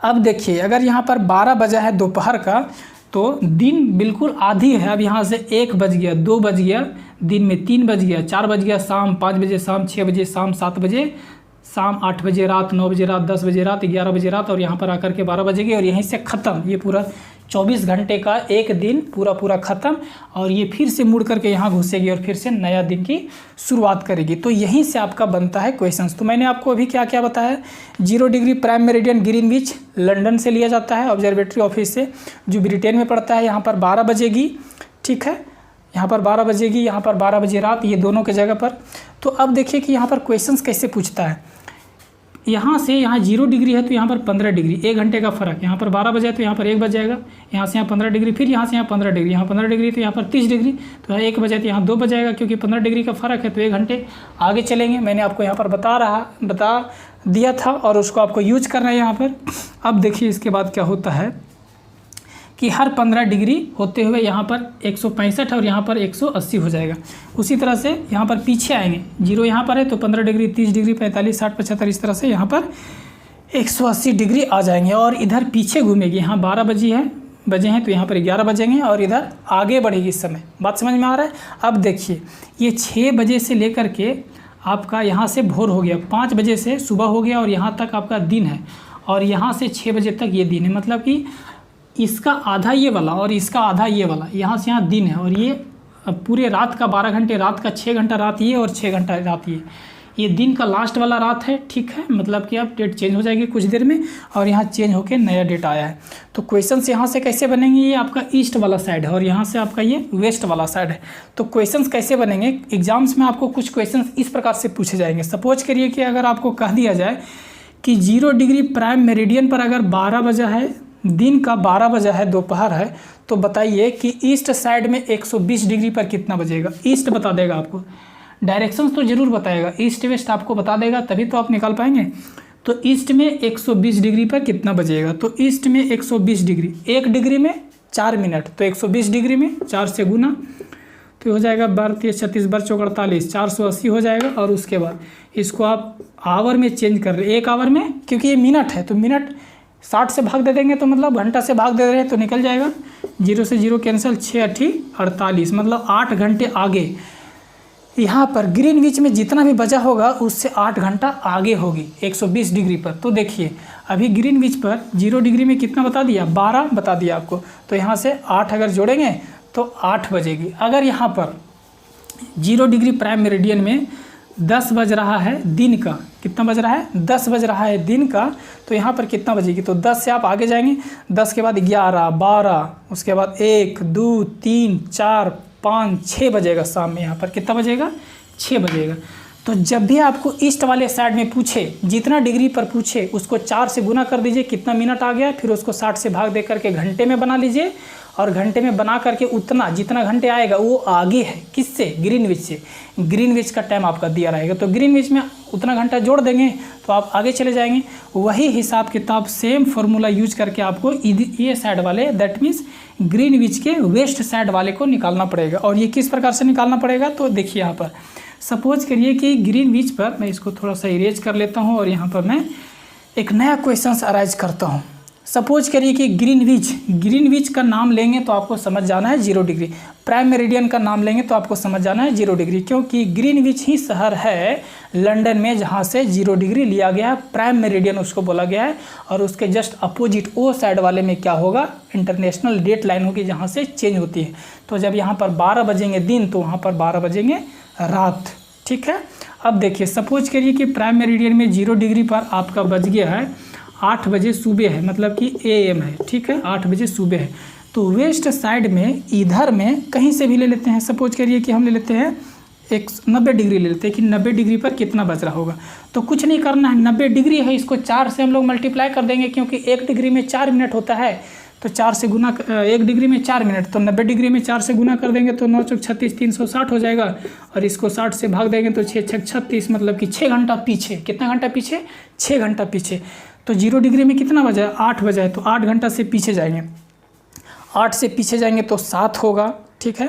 अब देखिए अगर यहाँ पर 12 बजा है दोपहर का, तो दिन बिल्कुल आधी है। अब यहाँ से 1 बज गया, 2 बज गया, दिन में 3 बज गया, 4 बज गया, शाम 5 बजे, शाम 6 बजे, शाम 7 बजे, शाम 8 बजे रात, 9 बजे रात, 10 बजे रात, 11 बजे रात, और यहाँ पर आकर के 12 बजेगी, और यहीं से ख़त्म। ये पूरा 24 घंटे का एक दिन पूरा ख़त्म, और ये फिर से मुड़ करके यहाँ घुसेगी और फिर से नया दिन की शुरुआत करेगी। तो यहीं से आपका बनता है क्वेश्चंस। तो मैंने आपको अभी क्या क्या बताया, 0 degree prime meridian Greenwich London से लिया जाता है, ऑब्जर्वेटरी ऑफिस से, जो ब्रिटेन में पड़ता है। यहाँ पर 12 बजेगी, ठीक है, यहाँ पर 12 बजेगी, यहाँ पर 12 बजे रात, ये दोनों के जगह पर। तो अब देखिए कि यहाँ पर क्वेश्चंस कैसे पूछता है। यहाँ से यहाँ 0 डिग्री है तो यहाँ पर 15 डिग्री, 1 घंटे का फ़र्क, यहाँ पर 12 बजे तो यहाँ पर 1 बज जाएगा, यहाँ से यहाँ 15 डिग्री, फिर यहाँ से यहाँ 15 डिग्री, यहाँ 15 डिग्री तो यहाँ पर 30 डिग्री, तो यहाँ 1 बजे तो यहाँ 2 बज जाएगा, क्योंकि 15 डिग्री का फ़र्क है, तो 1 घंटे आगे चलेंगे। मैंने आपको यहाँ पर बता दिया था और उसको आपको यूज करना है यहाँ पर। अब देखिए इसके बाद क्या होता है कि हर 15 डिग्री होते हुए यहाँ पर 165 और यहाँ पर 180 हो जाएगा। उसी तरह से यहाँ पर पीछे आएंगे, 0 यहाँ पर है तो 15 डिग्री, 30 डिग्री, 45, 60, 75, इस तरह से यहाँ पर 180 डिग्री आ जाएंगे। और इधर पीछे घूमेगी, यहाँ 12 बजे हैं तो यहाँ पर 11 बजेंगे, और इधर आगे बढ़ेगी इस समय। बात समझ में आ रहा है। अब देखिए ये 6 बजे से लेकर के आपका यहाँ से भोर हो गया, 5 बजे से सुबह हो गया, और यहाँ तक आपका दिन है, और यहाँ से 6 बजे तक ये दिन है, मतलब कि इसका आधा ये वाला और इसका आधा ये वाला, यहाँ से यहाँ दिन है, और ये पूरे रात का 12 घंटे, रात का 6 घंटा रात ये और 6 घंटा रात ये दिन का लास्ट वाला रात है, ठीक है, मतलब कि अब डेट चेंज हो जाएगी कुछ देर में, और यहाँ चेंज होके नया डेट आया है। तो क्वेश्चंस यहाँ से कैसे बनेंगे, ये आपका ईस्ट वाला साइड है और यहाँ से आपका ये वेस्ट वाला साइड है। तो क्वेश्चंस कैसे बनेंगे, एग्जाम्स में आपको कुछ क्वेश्चंस इस प्रकार से पूछे जाएंगे। सपोज करिए कि अगर आपको कह दिया जाए कि 0 डिग्री प्राइम मेरिडियन पर अगर 12 बजा है, दिन का 12 बजा है, दोपहर है, तो बताइए कि ईस्ट साइड में 120 डिग्री पर कितना बजेगा। ईस्ट बता देगा आपको, डायरेक्शंस तो जरूर बताएगा, ईस्ट वेस्ट आपको बता देगा, तभी तो आप निकाल पाएंगे। तो ईस्ट में 120 डिग्री पर कितना बजेगा, तो ईस्ट में 120 डिग्री, 1 डिग्री में 4 मिनट, तो 120 डिग्री में 4 से गुना, तो हो जाएगा 12, 36, 48, 480 हो जाएगा। और उसके बाद इसको आप आवर में चेंज कर रहे, 1 आवर में, क्योंकि ये मिनट है तो मिनट 60 से भाग दे देंगे तो मतलब घंटा से भाग दे रहे हैं तो निकल जाएगा, 0 से 0 कैंसिल, 6 × 8 = 48, मतलब 8 घंटे आगे यहाँ पर ग्रीनविच में जितना भी बजा होगा उससे 8 घंटा आगे होगी 120 डिग्री पर। तो देखिए अभी ग्रीनविच पर 0 डिग्री में कितना बता दिया, 12 बता दिया आपको। तो यहाँ से 8 अगर जोड़ेंगे तो 8 बजेगी। अगर यहाँ पर 0 डिग्री प्राइम मेरिडियन में 10 बज रहा है दिन का, कितना बज रहा है, 10 बज रहा है दिन का, तो यहाँ पर कितना बजेगी, तो 10 से आप आगे जाएंगे, 10 के बाद 11, 12, उसके बाद 1, 2, 3, 4, 5, 6 बजेगा शाम में। यहाँ पर कितना बजेगा, 6 बजेगा। तो जब भी आपको ईस्ट वाले साइड में पूछे, जितना डिग्री पर पूछे उसको 4 से गुना कर दीजिए, कितना मिनट आ गया, फिर उसको 60 से भाग दे करके घंटे में बना लीजिए, और घंटे में बना करके उतना जितना घंटे आएगा वो आगे है, किससे, ग्रीनविच से। ग्रीनविच का टाइम आपका दिया रहेगा, तो ग्रीनविच में उतना घंटा जोड़ देंगे तो आप आगे चले जाएंगे। वही हिसाब किताब सेम फार्मूला यूज करके आपको ये साइड वाले, दैट मीन्स ग्रीनविच के वेस्ट साइड वाले को निकालना पड़ेगा। और ये किस प्रकार से निकालना पड़ेगा, तो देखिए यहाँ पर सपोज करिए कि ग्रीनविच पर, मैं इसको थोड़ा सा इरेज कर लेता हूँ और यहाँ पर मैं एक नया क्वेश्चन अराइज करता हूँ। सपोज करिए कि ग्रीनविच का नाम लेंगे तो आपको समझ जाना है 0 डिग्री, प्राइम मेरिडियन का नाम लेंगे तो आपको समझ जाना है 0 डिग्री, क्योंकि ग्रीनविच ही शहर है लंदन में जहाँ से 0 डिग्री लिया गया है, प्राइम मेरिडियन उसको बोला गया है। और उसके जस्ट अपोजिट वो साइड वाले में क्या होगा, इंटरनेशनल डेट लाइन होगी जहाँ से चेंज होती है। तो जब यहाँ पर 12 बजेंगे दिन तो वहाँ पर 12 बजेंगे रात, ठीक है। अब देखिए सपोज करिए कि प्राइम मेरिडियन में 0 डिग्री पर आपका बज गया है 8 बजे सुबह है, मतलब कि AM है, ठीक है, 8 बजे सुबह है। तो वेस्ट साइड में इधर में कहीं से भी ले लेते हैं, सपोज करिए कि हम ले लेते हैं 90 डिग्री ले लेते हैं कि 90 डिग्री पर कितना बज रहा होगा। तो कुछ नहीं करना है, 90 डिग्री है, इसको 4 से हम लोग मल्टीप्लाई कर देंगे, क्योंकि 1 डिग्री में 4 मिनट होता है। तो 4 से गुना, 1 डिग्री में 4 मिनट, तो 90 डिग्री में 4 से गुना कर देंगे तो 9 चौक 36, 360 हो जाएगा। और इसको 60 से भाग देंगे तो 6 छक 36, मतलब कि 6 घंटा पीछे। कितना घंटा पीछे, 6 घंटा पीछे। तो 0 डिग्री में कितना बजा है, 8 बजा है, तो 8 घंटा से पीछे जाएंगे। 8 से पीछे जाएंगे तो 7 होगा, ठीक है।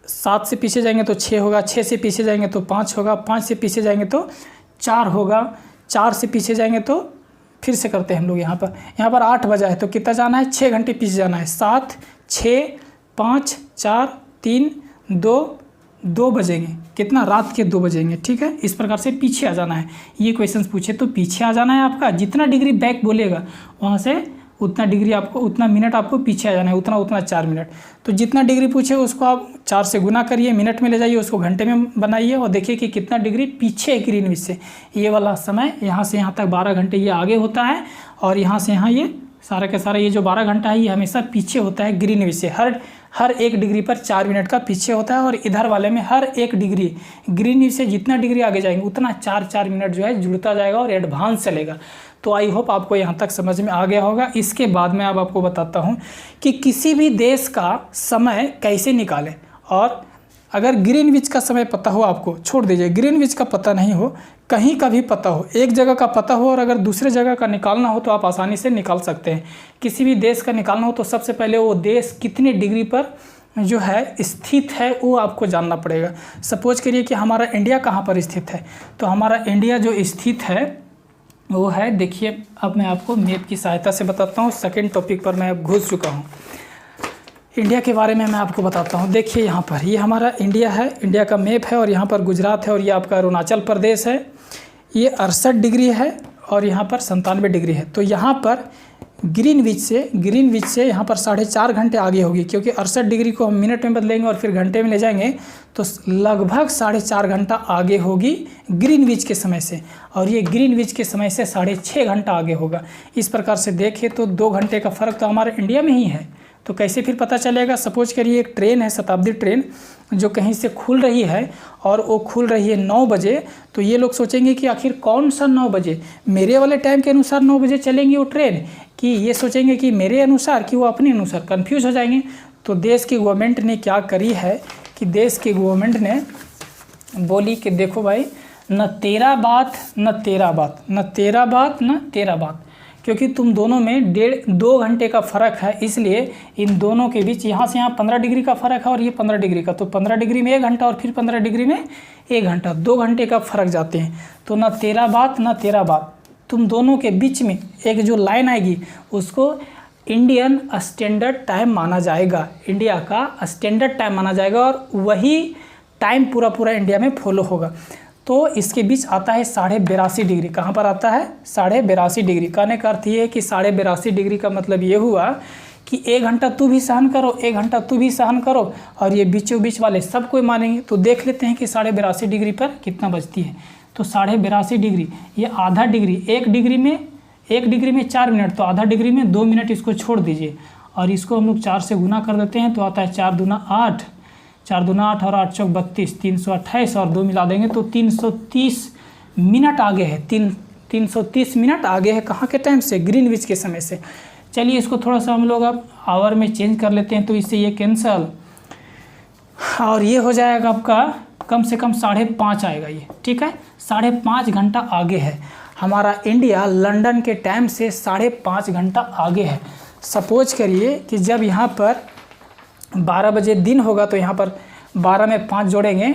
7 से पीछे जाएंगे तो 6 होगा, 6 से पीछे जाएंगे तो 5 होगा, 5 से पीछे जाएंगे तो 4 होगा, 4 से पीछे जाएंगे तो फिर से करते हैं हम लोग यहाँ पर 8 बजा है तो कितना जाना है, 6 घंटे पीछे जाना है। 7, 6, 5, 4, 3, 2 बजेंगे, कितना, रात के 2 बजेंगे, ठीक है। इस प्रकार से पीछे आ जाना है। ये क्वेश्चन पूछे तो पीछे आ जाना है आपका, जितना डिग्री बैक बोलेगा वहाँ से उतना डिग्री आपको, उतना मिनट आपको पीछे आ जाना है, उतना 4 मिनट। तो जितना डिग्री पूछे उसको आप 4 से गुना करिए, मिनट में ले जाइए, उसको घंटे में बनाइए और देखिए कि कितना डिग्री पीछे है ग्रीनविच से। ये वाला समय यहाँ से यहाँ तक 12 घंटे ये आगे होता है, और यहाँ से यहाँ ये सारा का सारा ये जो 12 घंटा है ये हमेशा पीछे होता है ग्रीनविच से। हर 1 डिग्री पर 4 मिनट का पीछे होता है, और इधर वाले में हर 1 डिग्री, ग्रीनविच से जितना डिग्री आगे जाएंगे उतना 4 मिनट जो है जुड़ता जाएगा और एडवांस चलेगा। तो आई होप आपको यहाँ तक समझ में आ गया होगा। इसके बाद मैं अब आपको बताता हूँ कि किसी भी देश का समय कैसे निकालें। और अगर ग्रीनविच का समय पता हो आपको, छोड़ दीजिए ग्रीनविच का पता नहीं हो, कहीं का भी पता हो, एक जगह का पता हो और अगर दूसरे जगह का निकालना हो तो आप आसानी से निकाल सकते हैं। किसी भी देश का निकालना हो तो सबसे पहले वो देश कितने डिग्री पर जो है स्थित है वो आपको जानना पड़ेगा। सपोज करिए कि हमारा इंडिया कहाँ पर स्थित है, तो हमारा इंडिया जो स्थित है वो है, देखिए अब मैं आपको मैप की सहायता से बताता हूँ। सेकंड टॉपिक पर मैं अब घुस चुका हूँ, इंडिया के बारे में मैं आपको बताता हूँ। देखिए यहाँ पर ये हमारा इंडिया है, इंडिया का मैप है, और यहाँ पर गुजरात है, और ये आपका अरुणाचल प्रदेश है। ये 68 डिग्री है और यहाँ पर 97 डिग्री है। तो यहाँ पर ग्रीनविच से यहाँ पर 4.5 घंटे आगे होगी, क्योंकि 68 डिग्री को हम मिनट में बदलेंगे और फिर घंटे में ले जाएंगे तो लगभग 4.5 घंटा आगे होगी ग्रीनविच के समय से, और ये ग्रीनविच के समय से 6.5 घंटा आगे होगा। इस प्रकार से देखें तो 2 घंटे का फ़र्क तो हमारे इंडिया में ही है। तो कैसे फिर पता चलेगा, सपोज करिए एक ट्रेन है, शताब्दी ट्रेन, जो कहीं से खुल रही है और वो खुल रही है 9 बजे, तो ये लोग सोचेंगे कि आखिर कौन सा 9 बजे, मेरे वाले टाइम के अनुसार 9 बजे चलेंगी वो ट्रेन, कि ये सोचेंगे कि मेरे अनुसार, कि वो अपने अनुसार, कन्फ्यूज़ हो जाएंगे। तो देश की गवर्नमेंट ने क्या करी है कि देश की गवर्नमेंट ने बोली कि देखो भाई, न तेरा बात न तेरा बात, न तेरा बात न तेरा बात, क्योंकि तुम दोनों में 1.5-2 घंटे का फ़र्क है, इसलिए इन दोनों के बीच यहाँ से यहाँ 15 डिग्री का फ़र्क है और ये 15 डिग्री का, तो 15 डिग्री में 1 घंटा और फिर 15 डिग्री में 1 घंटा, 2 घंटे का फ़र्क जाते हैं। तो न तेरा बात न तेरा बात, तुम दोनों के बीच में एक जो लाइन आएगी उसको इंडियन स्टैंडर्ड टाइम माना जाएगा, इंडिया का स्टैंडर्ड टाइम माना जाएगा, और वही टाइम पूरा इंडिया में फॉलो होगा। तो इसके बीच आता है 82.5 डिग्री। कहाँ पर आता है? 82.5 डिग्री। कहने का अर्थ ये है कि 82.5 डिग्री का मतलब ये हुआ कि 1 घंटा तू भी सहन करो, 1 घंटा तू भी सहन करो, और ये बीचों बीच वाले सब कोई मानेंगे। तो देख लेते हैं कि 82.5 डिग्री पर कितना बचती है। तो 82.5 डिग्री, ये आधा डिग्री, 1 डिग्री में 4 मिनट, तो आधा डिग्री में 2 मिनट इसको छोड़ दीजिए, और इसको हम लोग 4 से गुना कर देते हैं, तो आता है 4 दूना 8, 4 दूना 8 और 8 चौक 32, 328 और 2 मिला देंगे तो 330 मिनट आगे है। 330 मिनट आगे है। कहाँ के टाइम से? ग्रीनविच के समय से। चलिए इसको थोड़ा सा हम लोग अब आवर में चेंज कर लेते हैं, तो इससे ये कैंसल, और ये हो जाएगा आपका कम से कम 5.5 आएगा ये, ठीक है। 5.5 घंटा आगे है हमारा इंडिया, लंदन के टाइम से 5.5 घंटा आगे है। सपोज करिए कि जब यहाँ पर 12 बजे दिन होगा, तो यहाँ पर 12 में 5 जोड़ेंगे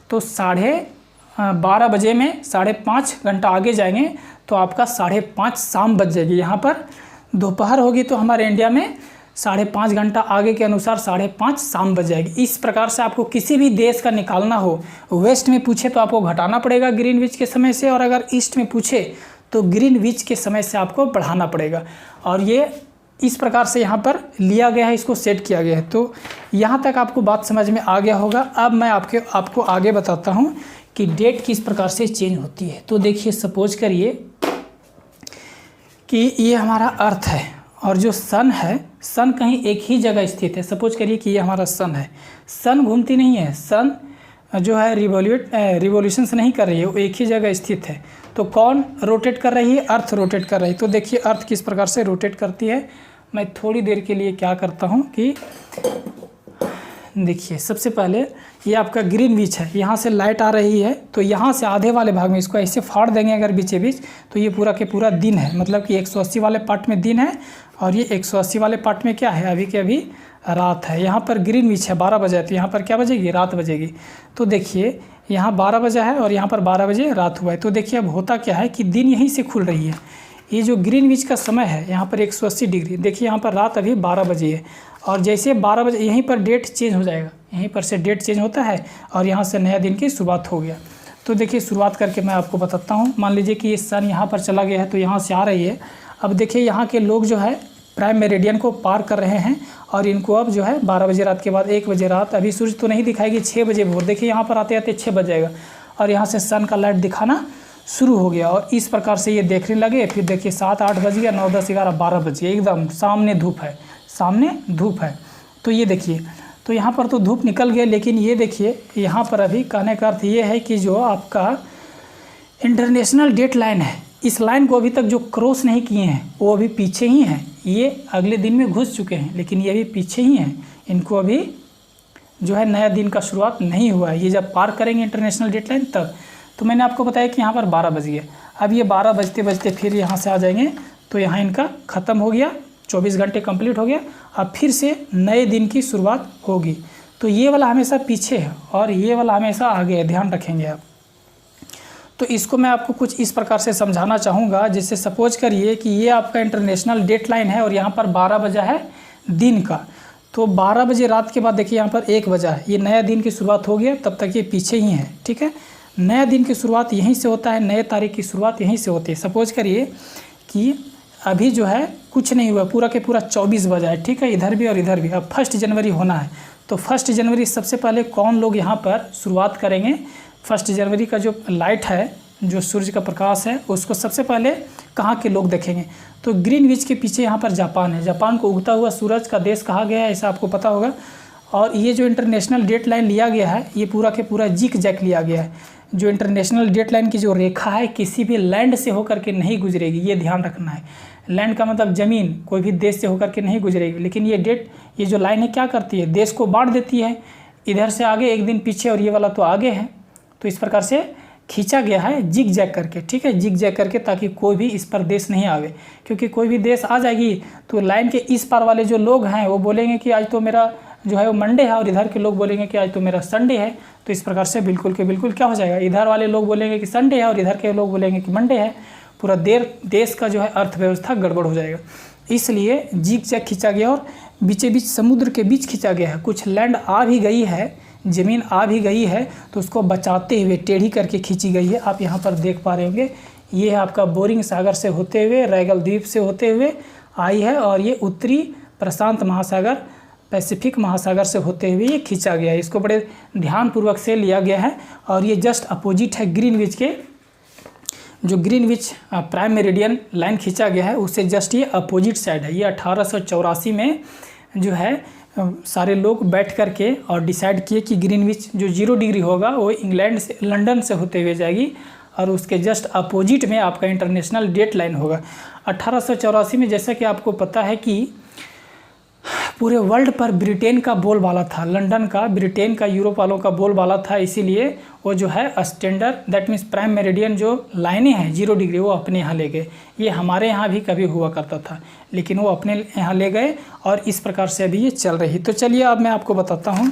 तो 12:30 बजे में 5.5 घंटा आगे जाएंगे, तो आपका 5:30 शाम बज जाएगी। यहाँ पर दोपहर होगी तो हमारे इंडिया में 5.5 घंटा आगे के अनुसार 5:30 शाम बज जाएगी। इस प्रकार से आपको किसी भी देश का निकालना हो, वेस्ट में पूछे तो आपको घटाना पड़ेगा ग्रीनविच के समय से, और अगर ईस्ट में पूछे तो ग्रीनविच के समय से आपको बढ़ाना पड़ेगा। और ये इस प्रकार से यहाँ पर लिया गया है, इसको सेट किया गया है। तो यहाँ तक आपको बात समझ में आ गया होगा। अब मैं आपको आगे बताता हूँ कि डेट किस प्रकार से चेंज होती है। तो देखिए, सपोज करिए कि ये हमारा अर्थ है, और जो सन है, सन कहीं एक ही जगह स्थित है। सपोज करिए कि ये हमारा सन है, सन घूमती नहीं है, सन जो है रिवॉल्यूशन नहीं कर रही है, वो एक ही जगह स्थित है। तो कौन रोटेट कर रही है? अर्थ रोटेट कर रही है। तो देखिए अर्थ किस प्रकार से रोटेट करती है। मैं थोड़ी देर के लिए क्या करता हूँ कि देखिए, सबसे पहले ये आपका ग्रीनविच है, यहाँ से लाइट आ रही है, तो यहाँ से आधे वाले भाग में इसको ऐसे फाड़ देंगे अगर बीचे बीच, तो ये पूरा के पूरा दिन है। मतलब कि 180 वाले पार्ट में दिन है, और ये 180 वाले पार्ट में क्या है? अभी के अभी रात है। यहाँ पर ग्रीनविच है 12 बजे, तो यहाँ पर क्या बजेगी? रात बजेगी। तो देखिए यहाँ 12 बजा है और यहाँ पर 12 बजे रात हुआ है। तो देखिए अब होता क्या है कि दिन यहीं से खुल रही है। ये जो ग्रीनविच का समय है यहाँ पर 180 डिग्री, देखिए यहाँ पर रात अभी 12 बजे है, और जैसे 12 बजे यहीं पर डेट चेंज हो जाएगा, यहीं पर से डेट चेंज होता है, और यहाँ से नया दिन की शुरुआत हो गया। तो देखिए शुरुआत करके मैं आपको बताता हूँ। मान लीजिए कि ये सन यहाँ पर चला गया है, तो यहाँ से आ रही है। अब देखिए यहाँ के लोग जो है प्राइम मेरिडियन को पार कर रहे हैं, और इनको अब जो है 12 बजे रात के बाद 1 बजे रात, अभी सूरज तो नहीं दिखाएगी, 6 बजे भोर। देखिए यहाँ पर आते आते 6 बज जाएगा, और यहाँ से सन का लाइट दिखाना शुरू हो गया, और इस प्रकार से ये देखने लगे। फिर देखिए 7-8 बज गया, 9, 10, 11, 12 बज गया, एकदम सामने धूप है, सामने धूप है। तो ये देखिए, तो यहाँ पर तो धूप निकल गया, लेकिन ये देखिए यहाँ पर अभी कहने का अर्थ ये है कि जो आपका इंटरनेशनल डेट लाइन है, इस लाइन को अभी तक जो क्रॉस नहीं किए हैं वो अभी पीछे ही हैं। ये अगले दिन में घुस चुके हैं, लेकिन ये अभी पीछे ही हैं। इनको अभी जो है नया दिन का शुरुआत नहीं हुआ है। ये जब पार करेंगे इंटरनेशनल डेट लाइन तब। तो मैंने आपको बताया कि यहाँ पर 12 बज गया। अब ये 12 बजते बजते फिर यहाँ से आ जाएंगे, तो यहाँ इनका ख़त्म हो गया, 24 घंटे कंप्लीट हो गया। अब फिर से नए दिन की शुरुआत होगी। तो ये वाला हमेशा पीछे है और ये वाला हमेशा आगे है, ध्यान रखेंगे आप। तो इसको मैं आपको कुछ इस प्रकार से समझाना चाहूँगा। जैसे सपोज करिए कि ये आपका इंटरनेशनल डेट लाइन है और यहाँ पर 12 बजा है दिन का। तो 12 बजे रात के बाद देखिए यहाँ पर 1 बजा है, ये नया दिन की शुरुआत हो गया, तब तक ये पीछे ही है। ठीक है, नया दिन की शुरुआत यहीं से होता है, नए तारीख की शुरुआत यहीं से होती है। सपोज करिए कि अभी जो है कुछ नहीं हुआ, पूरा के पूरा 24 बजा है। ठीक है, इधर भी और इधर भी। अब 1 जनवरी होना है, तो 1 जनवरी सबसे पहले कौन लोग यहाँ पर शुरुआत करेंगे? 1 जनवरी का जो लाइट है, जो सूर्य का प्रकाश है, उसको सबसे पहले कहाँ के लोग देखेंगे? तो ग्रीनविच के पीछे यहाँ पर जापान है। जापान को उगता हुआ सूरज का देश कहा गया है, ऐसा आपको पता होगा। और ये जो इंटरनेशनल डेट लाइन लिया गया है, ये पूरा के पूरा जिग जैक लिया गया है। जो इंटरनेशनल डेट लाइन की जो रेखा है, किसी भी लैंड से होकर के नहीं गुजरेगी, ये ध्यान रखना है। लैंड का मतलब ज़मीन, कोई भी देश से होकर के नहीं गुजरेगी। लेकिन ये जो लाइन है क्या करती है? देश को बांट देती है, इधर से आगे एक दिन पीछे, और ये वाला तो आगे है। तो इस प्रकार से खींचा गया है जिग जैग करके। ठीक है, जिग जैग करके, ताकि कोई भी इस पर देश नहीं आवे। क्योंकि कोई भी देश आ जाएगी तो लाइन के इस पार वाले जो लोग हैं वो बोलेंगे कि आज तो मेरा जो है वो मंडे है, और इधर के लोग बोलेंगे कि आज तो मेरा संडे है। तो इस प्रकार से बिल्कुल के बिल्कुल क्या हो जाएगा? इधर वाले लोग बोलेंगे कि संडे है और इधर के लोग बोलेंगे कि मंडे है। पूरा देश का जो है अर्थव्यवस्था गड़बड़ हो जाएगा। इसलिए जिग जैग खींचा गया और बीचे बीच समुद्र के बीच खींचा गया है। कुछ लैंड आ भी गई है ज़मीन आ भी गई है तो उसको बचाते हुए टेढ़ी करके खींची गई है। आप यहाँ पर देख पा रहे होंगे, ये है आपका बोरिंग सागर से होते हुए, रैगल द्वीप से होते हुए आई है और ये उत्तरी प्रशांत महासागर, पैसिफिक महासागर से होते हुए ये खींचा गया है। इसको बड़े ध्यानपूर्वक से लिया गया है और ये जस्ट अपोजिट है ग्रीनविच के, जो ग्रीनविच प्राइम मेरिडियन लाइन खींचा गया है उससे जस्ट ये अपोजिट साइड है। ये 1884 में जो है सारे लोग बैठ कर के और डिसाइड किए कि ग्रीनविच जो 0 डिग्री होगा वो इंग्लैंड से, लंदन से होते हुए जाएगी और उसके जस्ट अपोजिट में आपका इंटरनेशनल डेट लाइन होगा। 1884 में जैसा कि आपको पता है कि पूरे वर्ल्ड पर ब्रिटेन का बोलबाला था, लंदन का, ब्रिटेन का, यूरोप वालों का बोलबाला था, इसीलिए वो जो है standard that means prime meridian जो लाइनें हैं 0 डिग्री वो अपने यहाँ ले गए। ये हमारे यहाँ भी कभी हुआ करता था लेकिन वो अपने यहाँ ले गए और इस प्रकार से अभी ये चल रही। तो चलिए अब मैं आपको बताता हूँ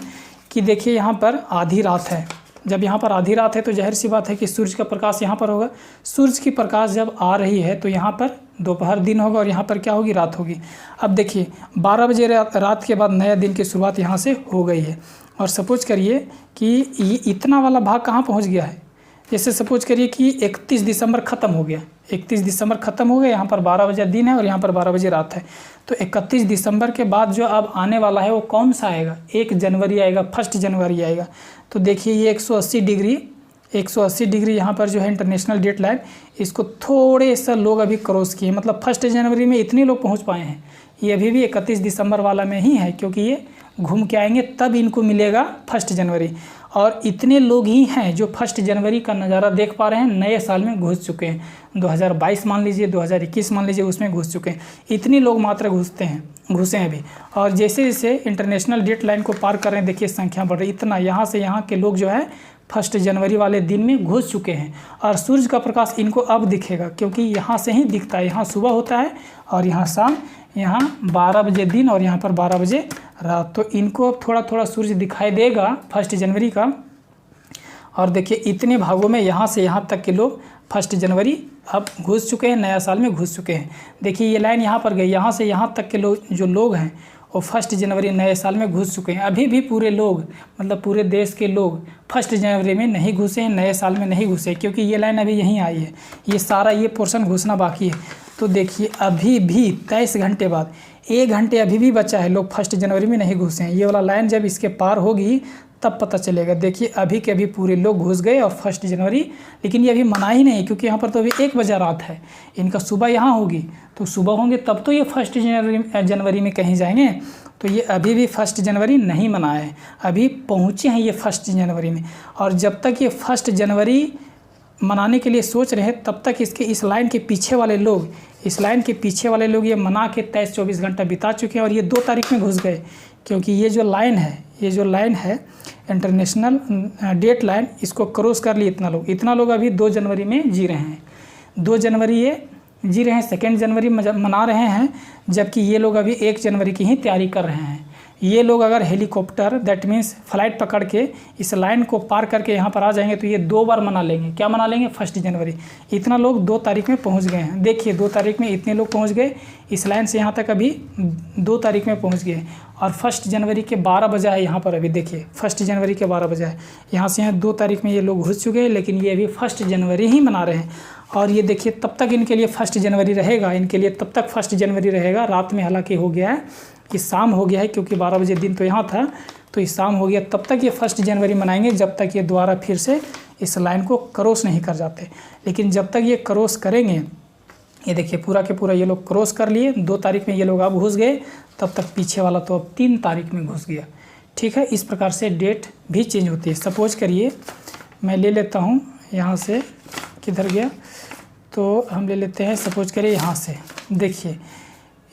कि देखिए यहाँ पर आधी रात है। जब यहाँ पर आधी रात है तो जाहिर सी बात है कि सूर्य का प्रकाश यहाँ पर होगा। सूर्य की प्रकाश जब आ रही है तो यहाँ पर दोपहर दिन होगा और यहाँ पर क्या होगी, रात होगी। अब देखिए 12 बजे रात के बाद नया दिन की शुरुआत यहाँ से हो गई है और सपोज करिए कि ये इतना वाला भाग कहाँ पहुँच गया है। जैसे सपोज करिए कि 31 दिसंबर ख़त्म हो गया, 31 दिसंबर ख़त्म हो गया, यहाँ पर 12 बजे दिन है और यहाँ पर 12 बजे रात है। तो 31 दिसंबर के बाद जो अब आने वाला है वो कौन सा आएगा, 1 जनवरी आएगा, 1 जनवरी आएगा। तो देखिए ये 180 डिग्री यहाँ पर जो है इंटरनेशनल डेट लाइन, इसको थोड़े सा लोग अभी क्रॉस किए, मतलब 1 जनवरी में इतने लोग पहुँच पाए हैं। ये अभी भी 31 दिसंबर वाला में ही है क्योंकि ये घूम के आएंगे तब इनको मिलेगा 1 जनवरी। और इतने लोग ही हैं जो 1 जनवरी का नज़ारा देख पा रहे हैं, नए साल में घुस चुके हैं। 2022 मान लीजिए, 2021 मान लीजिए, उसमें घुस चुके हैं। इतने लोग मात्र घुसे हैं अभी। और जैसे जैसे इंटरनेशनल डेट लाइन को पार कर रहे हैं, देखिए संख्या बढ़ रही। इतना यहाँ से यहाँ के लोग जो है 1 जनवरी वाले दिन में घुस चुके हैं और सूर्य का प्रकाश इनको अब दिखेगा क्योंकि यहाँ से ही दिखता है। यहाँ सुबह होता है और यहाँ शाम, यहाँ 12 बजे दिन और यहाँ पर 12 बजे रात। तो इनको अब थोड़ा थोड़ा सूर्य दिखाई देगा 1 जनवरी का। और देखिए इतने भागों में यहाँ से यहाँ तक के लोग 1 जनवरी अब घुस चुके हैं, नया साल में घुस चुके हैं। देखिए ये लाइन यहाँ पर गई, यहाँ से यहाँ तक के लोग जो लोग हैं वो 1 जनवरी नए साल में घुस चुके हैं। अभी भी पूरे लोग, मतलब पूरे देश के लोग 1 जनवरी में नहीं घुसे हैं, नए साल में नहीं घुसे क्योंकि ये लाइन अभी यहीं आई है। ये सारा ये पोर्शन घुसना बाकी है। तो देखिए अभी भी 23 घंटे बाद 1 घंटे अभी भी बचा है, लोग 1 जनवरी में नहीं घुसे हैं। ये वाला लाइन जब इसके पार होगी तब पता चलेगा। देखिए अभी के अभी पूरे लोग घुस गए और 1 जनवरी, लेकिन ये अभी मना ही नहीं क्योंकि यहाँ पर तो अभी 1 बजे रात है। इनका सुबह यहाँ होगी तो सुबह होंगे तब तो ये 1 जनवरी में कहीं जाएंगे। तो ये अभी भी 1 जनवरी नहीं मनाए हैं, अभी पहुँचे हैं ये 1 जनवरी में। और जब तक ये 1 जनवरी मनाने के लिए सोच रहे हैं तब तक इसके इस लाइन के पीछे वाले लोग ये मना के 23-24 घंटा बिता चुके हैं और ये 2 तारीख में घुस गए क्योंकि ये जो लाइन है इंटरनेशनल डेट लाइन, इसको क्रॉस कर लिए इतना लोग अभी 2 जनवरी में जी रहे हैं। 2 जनवरी ये जी रहे हैं, 2 जनवरी मना रहे हैं, जबकि ये लोग अभी 1 जनवरी की ही तैयारी कर रहे हैं। ये लोग अगर हेलीकॉप्टर दैट मीन्स फ्लाइट पकड़ के इस लाइन को पार करके यहाँ पर आ जाएंगे तो ये 2 बार मना लेंगे। क्या मना लेंगे? 1 जनवरी। इतना लोग 2 तारीख में पहुँच गए हैं। देखिए 2 तारीख में इतने लोग पहुँच गए, इस लाइन से यहाँ तक अभी 2 तारीख में पहुँच गए और 1 जनवरी के 12 बजे है यहाँ पर। अभी देखिए 1 जनवरी के 12 बजे है, यहाँ से यहाँ 2 तारीख में ये लोग घुस चुके हैं, लेकिन ये अभी 1 जनवरी ही मना रहे हैं। और ये देखिए तब तक इनके लिए 1 जनवरी रहेगा, इनके लिए तब तक 1 जनवरी रहेगा। रात में हालांकि हो गया है कि शाम हो गया है क्योंकि 12 बजे दिन तो यहाँ था, तो ये शाम हो गया। तब तक ये 1 जनवरी मनाएंगे जब तक ये दोबारा फिर से इस लाइन को क्रॉस नहीं कर जाते। लेकिन जब तक ये क्रॉस करेंगे, ये देखिए पूरा के पूरा ये लोग क्रॉस कर लिए, 2 तारीख में ये लोग अब घुस गए, तब तक पीछे वाला तो अब 3 तारीख में घुस गया। ठीक है, इस प्रकार से डेट भी चेंज होती है। सपोज करिए मैं ले लेता हूँ यहाँ से, किधर गया, तो हम ले लेते हैं सपोज करिए यहाँ से। देखिए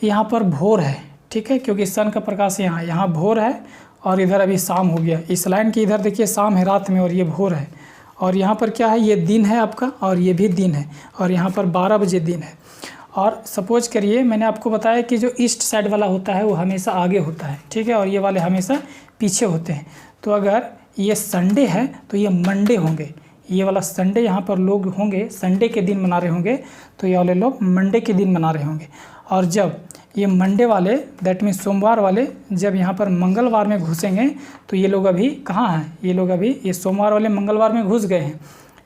यहाँ पर भोर है, ठीक है, क्योंकि सन का प्रकाश यहाँ भोर है और इधर अभी शाम हो गया। इस लाइन की इधर देखिए शाम है रात में और ये भोर है। और यहाँ पर क्या है, ये दिन है आपका और ये भी दिन है और यहाँ पर 12 बजे दिन है। और सपोज करिए मैंने आपको बताया कि जो ईस्ट साइड वाला होता है वो हमेशा आगे होता है, ठीक है, और ये वाले हमेशा पीछे होते हैं। तो अगर ये संडे है तो ये मंडे होंगे, ये वाला संडे यहाँ पर लोग होंगे, संडे के दिन मना रहे होंगे, तो ये वाले लोग मंडे के दिन मना रहे होंगे। और जब ये मंडे वाले, दैट मीन्स सोमवार वाले, जब यहाँ पर मंगलवार में घुसेंगे तो ये लोग अभी कहाँ हैं, ये लोग अभी ये सोमवार वाले मंगलवार में घुस गए हैं,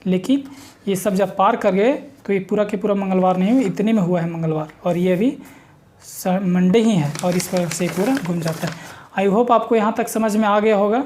लेकिन ये सब जब पार कर गए तो ये पूरा के पूरा मंगलवार नहीं हुआ, इतने में हुआ है मंगलवार, और ये अभी मंडे ही है, और इस वजह से पूरा घूम जाता है। आई होप आपको यहाँ तक समझ में आ गया होगा।